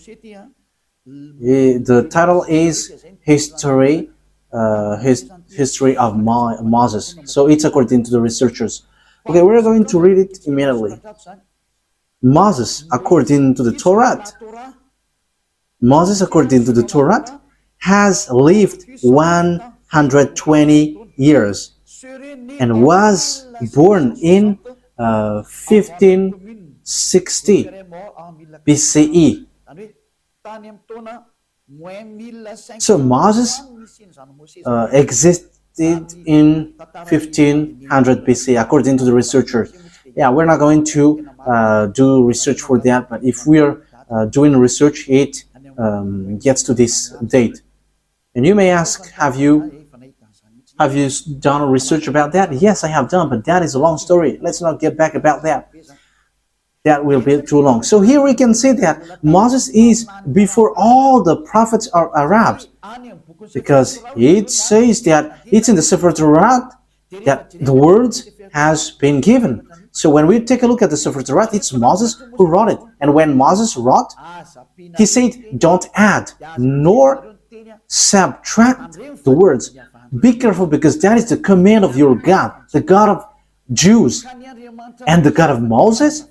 The title is History of Moses. So it's according to the researchers. Okay, we're going to read it immediately. Moses, according to the Torat. Moses, according to the Torat, has lived 120 years and was born in 1560 BCE. So Moses existed in 1500 BC, according to the researchers. We're not going to do research for that, but if we are doing research, it gets to this date. And you may ask, have you done research about that? Yes, I have done, but that is a long story. Let's not get back about that. That will be too long. So here we can see that Moses is before all the prophets are Arabs, because it says that it's in the Sefer Torah that the words has been given. So when we take a look at the Sefer Torah, it's Moses who wrote it. And when Moses wrote, he said, don't add nor subtract the words. Be careful, because that is the command of your God, the God of Jews. And the God of Moses,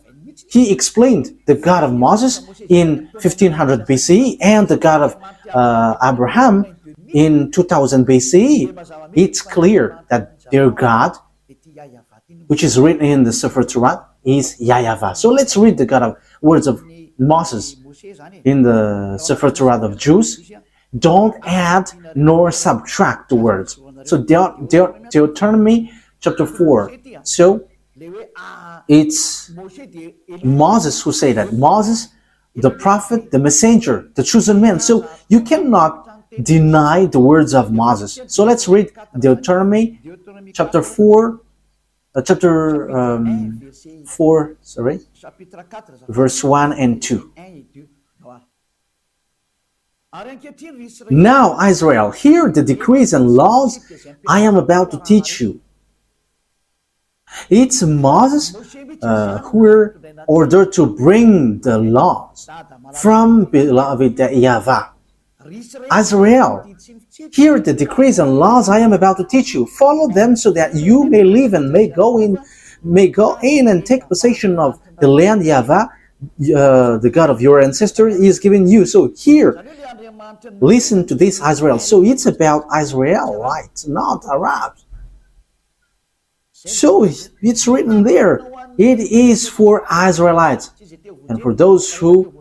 he explained the God of Moses in 1500 BCE and the God of Abraham in 2000 BCE. It's clear that their God, which is written in the Sefer Torah, is YAHVAH. So let's read the words of Moses in the Sefer Torah of Jews. Don't add nor subtract the words. So Deuteronomy chapter 4. So it's Moses who said that. Moses, the prophet, the messenger, the chosen man. So you cannot deny the words of Moses. So let's read Deuteronomy chapter 4, verse 1 and 2. Now, Israel, hear the decrees and laws I am about to teach you. It's Moses who were ordered to bring the laws from beloved YAHVAH. Israel, hear the decrees and laws I am about to teach you. Follow them so that you may live and may go in and take possession of the land YAHVAH, the God of your ancestors, is giving you. So here, listen to this, Israel. So it's about Israelites, not Arabs. So it's written there. It is for Israelites and for those who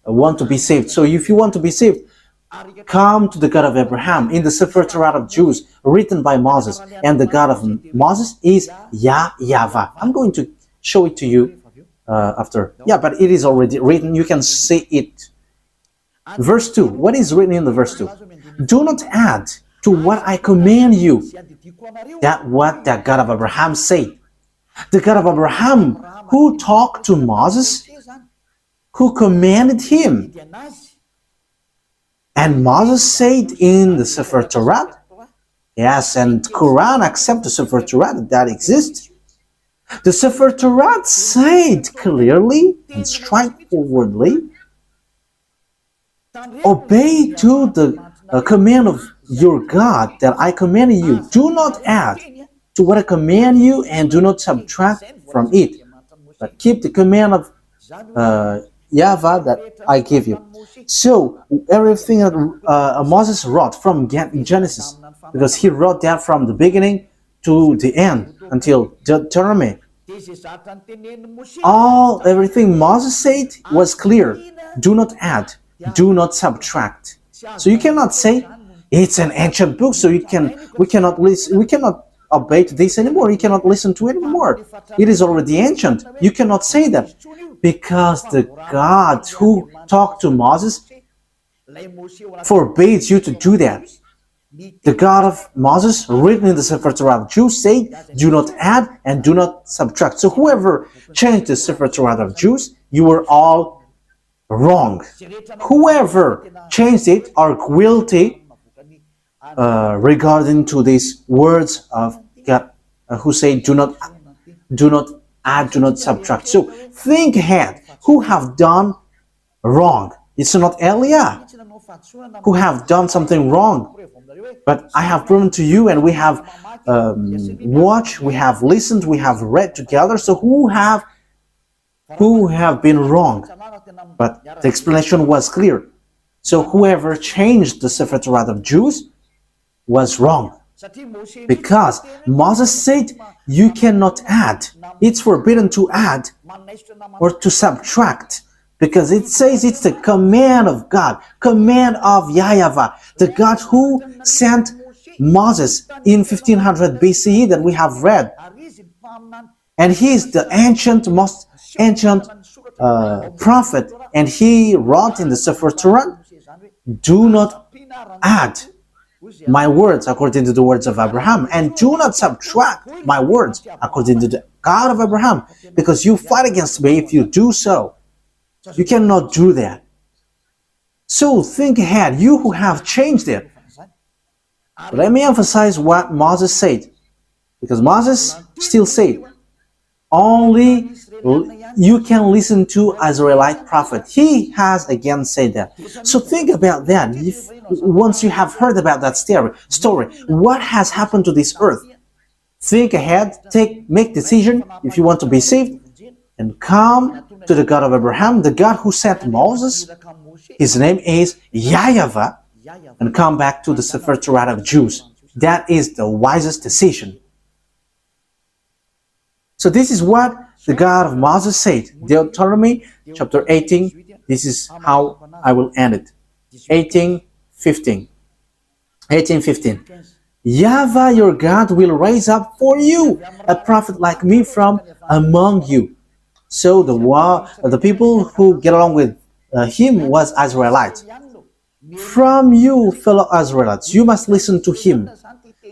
want to be saved. So if you want to be saved, come to the God of Abraham in the Sefer Torat of Jews written by Moses. And the God of Moses is YAHVAH. I'm going to show it to you after. Yeah, but it is already written. You can see it. Verse 2. What is written in the verse 2? Do not add to what I command you. That what the God of Abraham said. The God of Abraham who talked to Moses, who commanded him. And Moses said in the Sefer Torat, yes, and Quran accept the Sefer Torat that exists. The Sefer Torat said clearly and straightforwardly, obey to the command of your God that I command you. Do not add to what I command you and do not subtract from it, but keep the command of YAHVAH that I give you. So everything that Moses wrote from Genesis, because he wrote that from the beginning to the end until Deuteronomy, everything Moses said was clear. Do not add, do not subtract. So you cannot say it's an ancient book, so we cannot obey to this anymore. You cannot listen to it anymore. It is already ancient. You cannot say that, because the God who talked to Moses forbids you to do that. The God of Moses, written in the Sefer Torah of Jews, said, do not add and do not subtract. So whoever changed the Sefer Torah of Jews, you were all wrong. Whoever changed it are guilty regarding to these words of God, who say, do not add, do not subtract. So think ahead. Who have done wrong? It's not Eliah who have done something wrong. But I have proven to you, and we have watched, we have listened, we have read together. So who have been wrong? But the explanation was clear. So whoever changed the Sefer Torah of Jews was wrong. Because Moses said you cannot add. It's forbidden to add or to subtract. Because it says it's the command of God, command of YAHVAH, the God who sent Moses in 1500 BCE that we have read. And he is the most ancient prophet. And he wrote in the Sefer Torah, do not add my words according to the words of Abraham, and do not subtract my words according to the God of Abraham, because you fight against me if you do so. You cannot do that. So think ahead, you who have changed it. Let me emphasize what Moses said, because Moses still said, only you can listen to Israelite prophet. He has again said that. So think about that. Once you have heard about that story, what has happened to this earth? Think ahead, make decision if you want to be saved, and come to the God of Abraham, the God who sent Moses. His name is YAHVAH, and come back to the Sefer Torah of Jews. That is the wisest decision. So this is what the God of Moses said. Deuteronomy chapter 18. This is how I will end it. 18:15. YAHVAH your God will raise up for you a prophet like me from among you. So the people who get along with him was Israelites. From you, fellow Israelites, you must listen to him.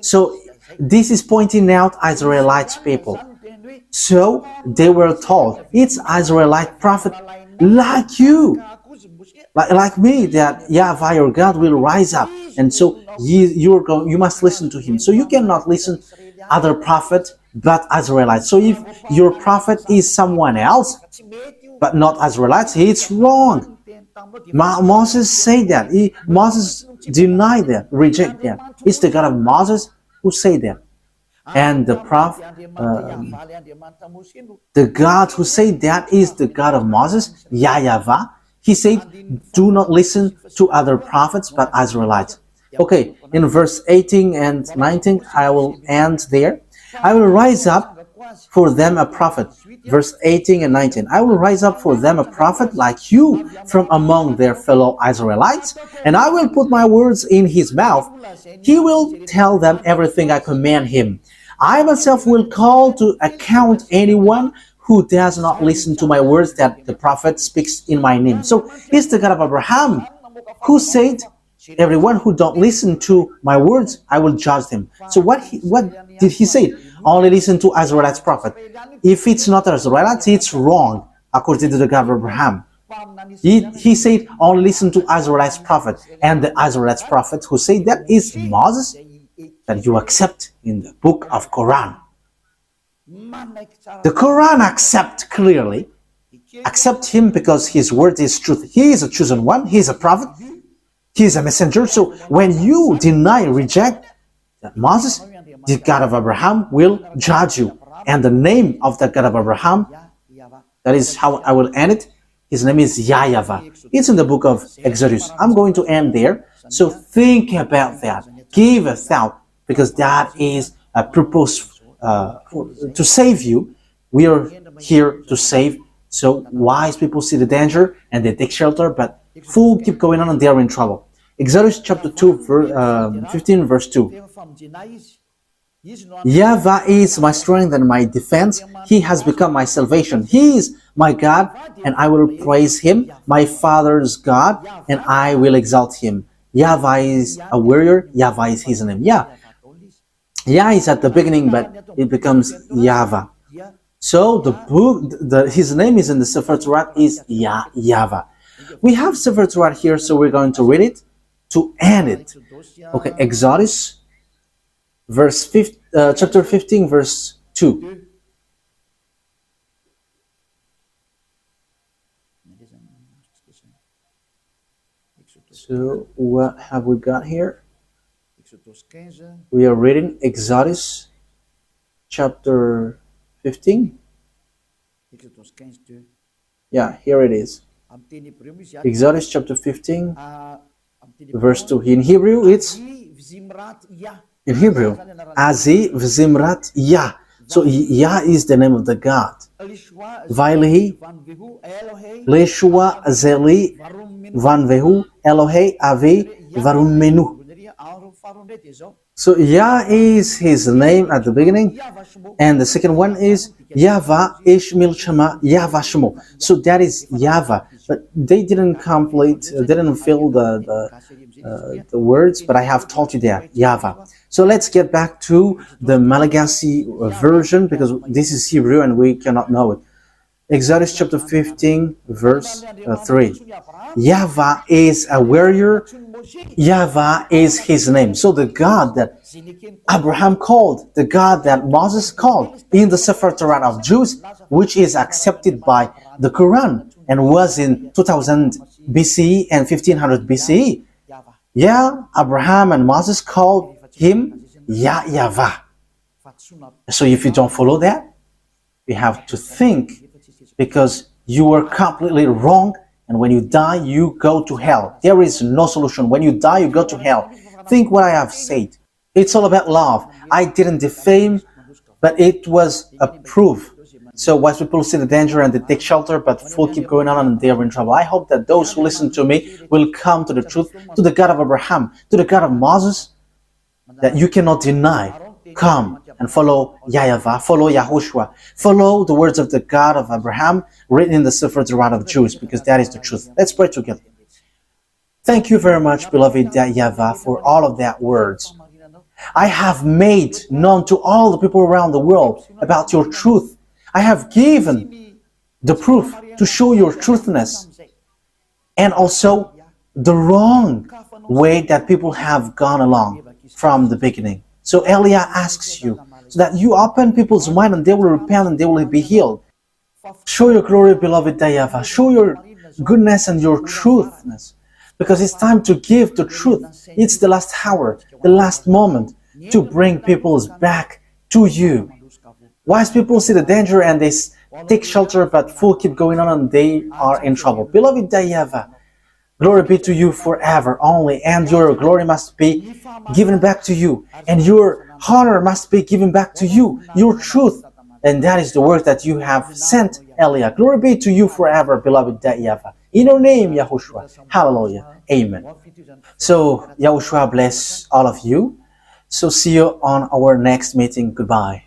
So this is pointing out Israelite people. So they were told, it's Israelite prophet like you, like me, that YAHVAH your God will rise up, and so you must listen to him. So you cannot listen other prophet but Israelites. So if your prophet is someone else but not Israelites, it's wrong. Moses said that. Moses denied that, reject that. It's the God of Moses who said that. And the prophet, the God who said that is the God of Moses, YAHVAH. He said, do not listen to other prophets but Israelites. Okay, in verse 18 and 19, I will end there. I will rise up for them a prophet. Verse 18 and 19. I will rise up for them a prophet like you from among their fellow Israelites, and I will put my words in his mouth. He will tell them everything I command him. I myself will call to account anyone who does not listen to my words that the prophet speaks in my name. So he's the God of Abraham who said, everyone who don't listen to my words, I will judge them. So what did he say? Only listen to Israelite's prophet. If it's not Israelites, it's wrong, according to the God of Abraham. He said, only listen to Israelite's prophet. And the Israelite's prophet who said that is Moses, that you accept in the book of Quran. The Quran accept him because his word is truth. He is a chosen one. He is a prophet. He is a messenger. So when you deny, reject that Moses, the God of Abraham will judge you. And the name of the God of Abraham, that is how I will end it. His name is YAHVAH. It's in the book of Exodus. I'm going to end there. So think about that. Give a thought, because that is a purpose to save you. We are here to save. So wise people see the danger and they take shelter, but fools keep going on and they are in trouble. Exodus chapter 2, 15 verse 2. YAHVAH is my strength and my defense. He has become my salvation. He is my God, and I will praise him, my father's God, and I will exalt him. YAHVAH is a warrior. YAHVAH is his name. Yah is at the beginning, but it becomes YAHVAH. So the book, his name is in the Sefer Torat is YAHVAH. We have Sefer Torat here, so we're going to read it to end it. Okay, Exodus chapter 15 verse 2. So what have we got here? We are reading Exodus chapter 15. Yeah, here it is. Exodus chapter 15 verse 2. In Hebrew it's Azi Vzimrat Yah. So Yah is the name of the God. Vailehi Leshua Zeli Vanvehu Elohe Avi Varun Menu. So Yah is his name at the beginning, and the second one is YAHVAH Ishmil Shema YAHVAH Shemo. So that is YAHVAH, but they didn't complete, didn't fill the words, but I have told you that YAHVAH. So let's get back to the Malagasy version, because this is Hebrew and we cannot know it. Exodus chapter 15 verse 3. YAHVAH is a warrior. YAHVAH is his name. So the God that Abraham called, the God that Moses called in the Sefer Torah of Jews, which is accepted by the Quran and was in 2000 BCE and 1500 BCE. Yeah, Abraham and Moses called him YAHVAH. So if you don't follow that, you have to think, because you are completely wrong, and when you die, you go to hell. There is no solution. When you die, you go to hell. Think what I have said. It's all about love. I didn't defame, but it was a proof. So wise people see the danger and they take shelter, but fools keep going on and they are in trouble. I hope that those who listen to me will come to the truth, to the God of Abraham, to the God of Moses, that you cannot deny. Come and follow YAHVAH, follow YAHOSHUAH, follow the words of the God of Abraham written in the Sefer Torah of Jews, because that is the truth. Let's pray together. Thank you very much, beloved YAHVAH, for all of that words. I have made known to all the people around the world about your truth. I have given the proof to show your truthness, and also the wrong way that people have gone along from the beginning. So Elia asks you, so that you open people's mind and they will repent and they will be healed. Show your glory, beloved YAHVAH. Show your goodness and your truthness, because it's time to give the truth. It's the last hour, the last moment to bring people's back to you. Wise people see the danger and they take shelter, but fools keep going on and they are in trouble. Beloved YAHVAH, Glory be to you forever only, and your glory must be given back to you, and your honor must be given back to you, your truth. And that is the word that you have sent, Elia. Glory be to you forever, beloved YAHVAH. In your name, Yahushua. Hallelujah. Amen. So, Yahushua bless all of you. So, see you on our next meeting. Goodbye.